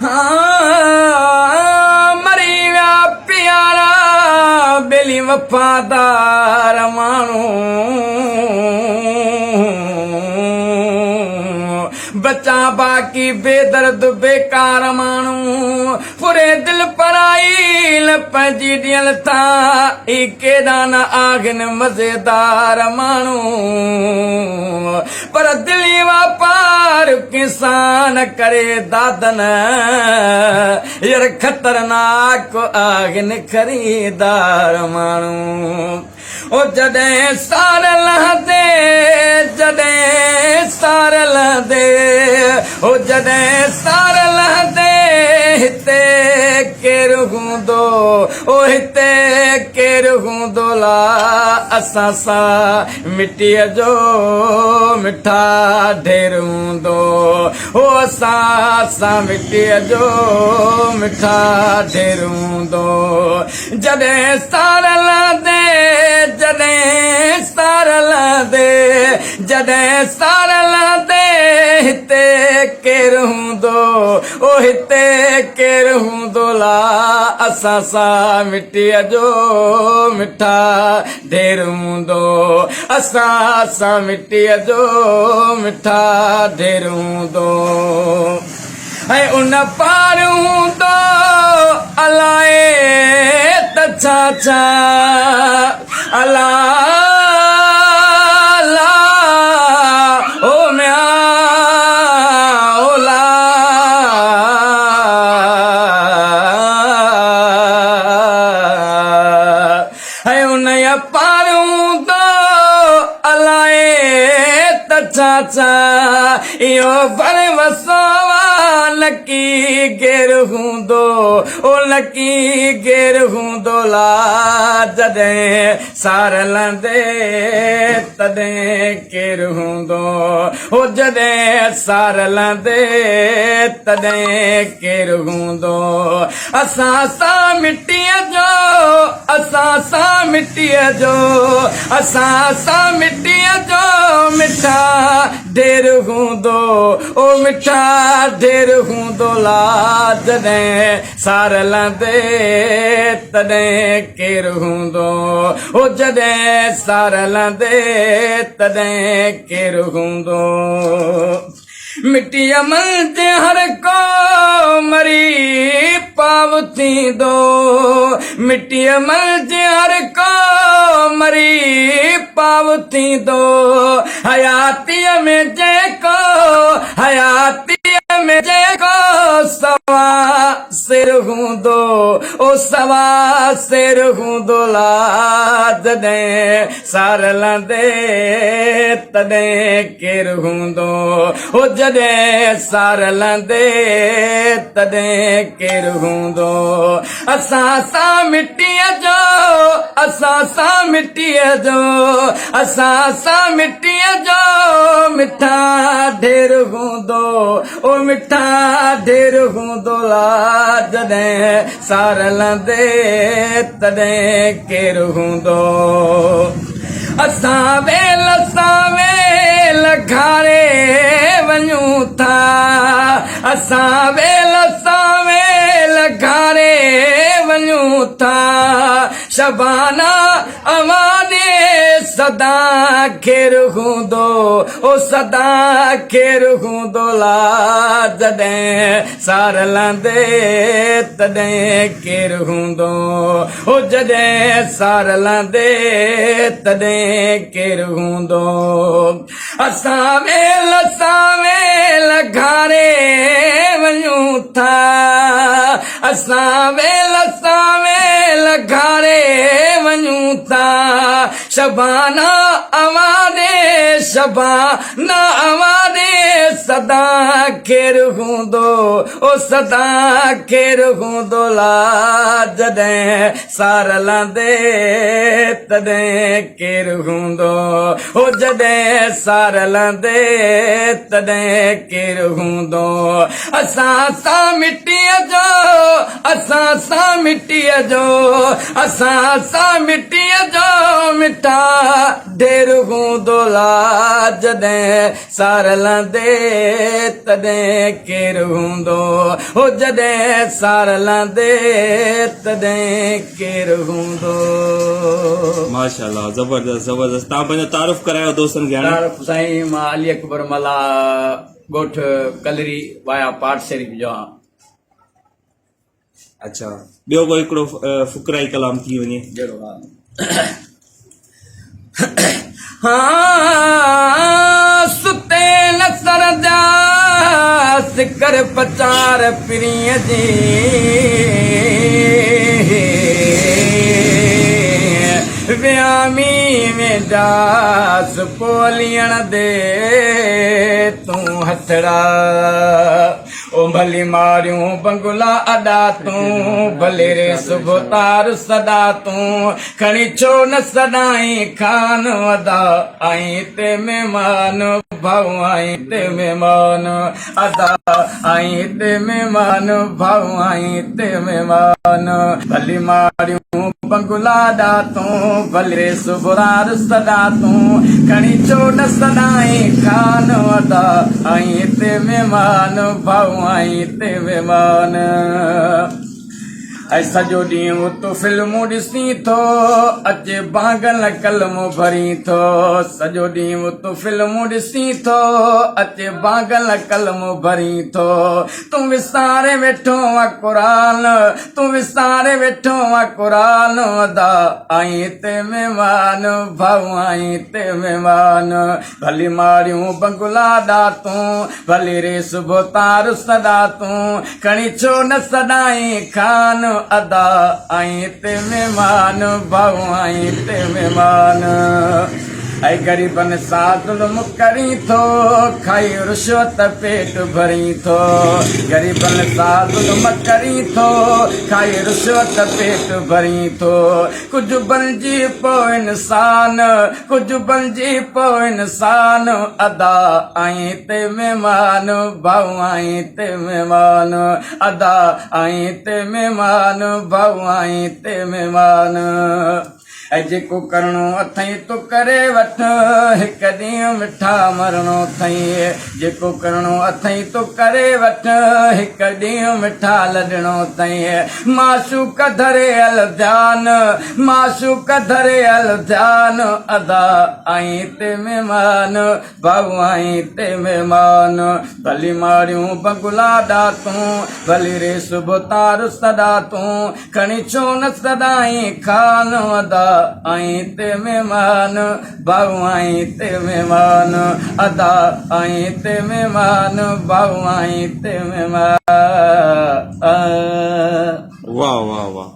हाँ मरी विया प्यारा बेली वफादार माण्हू बच्चा बाकी बेदर्द बेकार माण्हू पूरे दिल पराई पंहिंजी ॾियल था ई केॾा न आहिनि मज़ेदार माण्हू पर दिली वापार किसान करे दादन यार ख़तरनाक आहिनि ख़रीदार माण्हू ओ जॾहिं सार लहंदे जॾहिं सार लहंदे ओ जॾहिं सार लहंदे हिते केरु हूंदो ओ हिते केरु हूंदो ला असां सां मिटीअ जो मिठा ढेर हूंदो ओ असां सां मिटीअ जो मिठा ढेर हूंदो जॾहिं सार लहंदे जॾहिं सार लहंदे जॾहिं सार लहंदे हिते केरु हूंदो ओ हिते केरु हूंदो ला असां सां मिटीअ जो मिठा ढेर हूंदो असां सां मिटीअ जो मिठा ढेर हूंदो ऐं उन पार हूंदो अलाए त छा छा अला ला ओ म्या ओ ला ऐं उन पार हूंदो अलाए त छा छा इहो भर वसोवा लकी गेर हूंदो ओ लकी गेर हूंदो ला जॾहिं सार लहंदे तॾहिं केरु हूंदो ओ जॾहिं सार लहंदे तॾहिं केरु हूंदो असां सां मिटीअ जो असां सां मिटीअ जो असां सां मिटीअ जो मिठा ढेर हूंदो ओ मिठा ढेर हूंदो ला जॾहिं सार लहंदे तॾहिं केरु हूंदो ओ जॾहिं सार लहंदे तॾहिं केरु हूंदो मिटीअ मंझि हर को मरी पाव थींदो मिटीअ मंझि हर को मरी पाव थींदो हयातीअ में जेको हयातीअ में जेको सवा सिर हूंदो ओ सवा सिर हूंदो ला जॾहिं सार लहंदे तॾहिं केरु हूंदो ओ जॾहिं सार लहंदे तॾहिं केरु हूंदो असां सां मिटीअ जो असां सां मिटीअ जो असां सां मिटीअ जो मिठा ढेर हूंदो ओ मिठा ढेर हूंदो ला जॾहिं सार लहंदे तॾहिं केरु हूंदो असां वेल घारे वञूं था असां वेल घारे वञूं था शबाना अवाने सदा केरु हूंदो ओ सदा केरु हूंदो ला जॾहिं सार लहंदे तॾहिं केरु हूंदो ओ जॾहिं सार लहंदे तॾहिं केरु हूंदो असां वेल घारे वञूं था असां वेल घारे वञूं था शबाना अवाने सदा केरु हूंदो ओ सदा केरु हूंदो ला जॾहिं सार लहंदे तॾहिं केरु हूंदो ओ जॾहिं सार लहंदे तॾहिं केरु हूंदो असां सां मिटीअ जो असां सां मिटीअ जो असां सां मिटीअ जो मिठा ढेर हूंदो ला जॾहिं सार लहंदे तॾहिं केरु हूंदो ओ जॾहिं सार लांदे तॾहिं केरु हूंदो। माशाल्लाह, जबरदस्त जबरदस्त। तव्हां पंहिंजो तारुफ़ करायो दोस्तनि खे हाणे। साईं मां अली अकबर मला ॻोठ कलरी वाया पाठ शरीफ़ जो आहियां। अच्छा, ॿियो कोई हिकिड़ो फ़ुकराई कलाम थी वञे। जहिड़ो हाँ सुते न सरजा सिकर पचार पिरीअ जी व्यामी में दास पोलियण दे तूं हथड़ा ओ भली मारियूं बंगुला अदा तूं भले रे सुबह तार सदा तूं खणी छो न सदाई खान अदा आई ते मेहमान भाऊ आई ते मेहमान अदा आई ते मेहमान भाऊ आई ते मेहमान भली मारियूं बंगुला अदा तूं भले रे सुबह तार सदा तूं खणी छो न सदाई खान अदा आई ते मेहमान भाऊ आई ते मेहमान ऐं सॼो ॾींहुं तूं फिल्मूं ॾिसी थो अचे बागल कलम भरी थो सॼो ॾींहुं तूं फिल्मूं ॾिसी थो अचे बागल कलम भरी थो तूं विसारे वेठो आहे क़ुरान तूं विसारे वेठो आहे क़ुरान अदा आई ते मेहमान भाऊ आई ते मेहमान भली मारियूं बंगुला ॾा तूं भली रे सुबह तार सदा तूं खणी छो न सदाई खान अदा आई ते मेहमान भाऊ आई ते मेहमान ऐं ग़रीबनि सां ज़ुल्म करी थो खाई रिश्वत पेट भरी थो ग़रीबनि सां ज़ुल्म करी थो खाई रिश्वत पेट भरी थो कुझु बणिजी पोइ इंसान कुझु बणिजी पोइ इंसान अदा आई ते मेहमान भाऊ आई ते मेहमान अदा आई ते मेहमान भाऊ आई ते मेहमान ऐं जेको करणो अथई तूं करे वठ हिकु ॾींहुं मिठा मरणो अथई जेको करणो अथई तूं करे वठ हिकु ॾींहुं मिठा लॾणो अथई माशूक धरे हल ध्यानु माशूक धरे हल ध्यानु अदा आई ते मेहमान भाऊ आई ते मेहमान भली मारियूं बंगुला ॾा तूं भली रे सुबह तार सदा तूं खणी छो न सदाई खान अदा आई ते मेहमान भाऊ आई ते मेहमान अदा आई ते मेहमान भाऊ आई ते मेहमान। वाह वाह वाह।